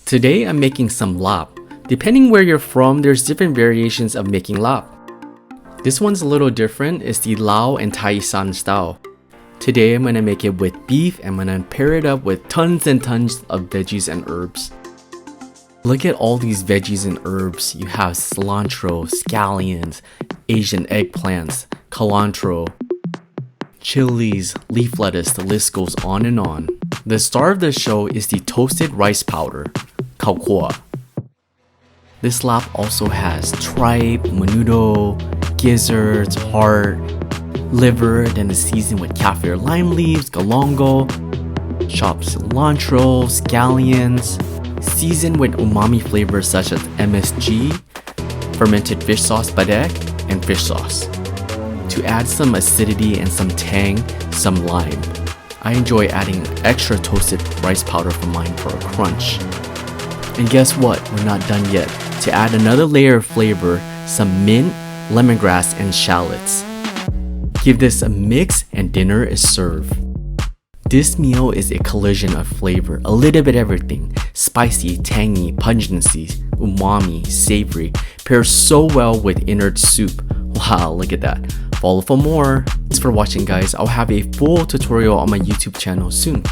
Today I'm making some laab. Depending where you're from, there's different variations of making laab. This one's a little different, it's the Lao and Thai Issan style. Today I'm gonna make it with beef and I'm gonna pair it up with tons and tons of veggies and herbs. Look at all these veggies and herbs. You have cilantro, scallions, Asian eggplants, cilantro, chilies, leaf lettuce, the list goes on and on. The star of the show is the toasted rice powder, kaukua. This laab also has tripe, menudo, gizzards, heart, liver, then it's seasoned with kaffir lime leaves, galongo, chopped cilantro, scallions, seasoned with umami flavors such as MSG, fermented fish sauce badek, and fish sauce. To add some acidity and some tang, some lime. I enjoy adding extra toasted rice powder for mine for a crunch. And guess what? We're not done yet. To add another layer of flavor, some mint, lemongrass, and shallots. Give this a mix and dinner is served. This meal is a collision of flavor, a little bit of everything. Spicy, tangy, pungency, umami, savory. Pairs so well with innard soup. Wow, look at that. Follow for more. Thanks for watching guys. I'll have a full tutorial on my YouTube channel soon.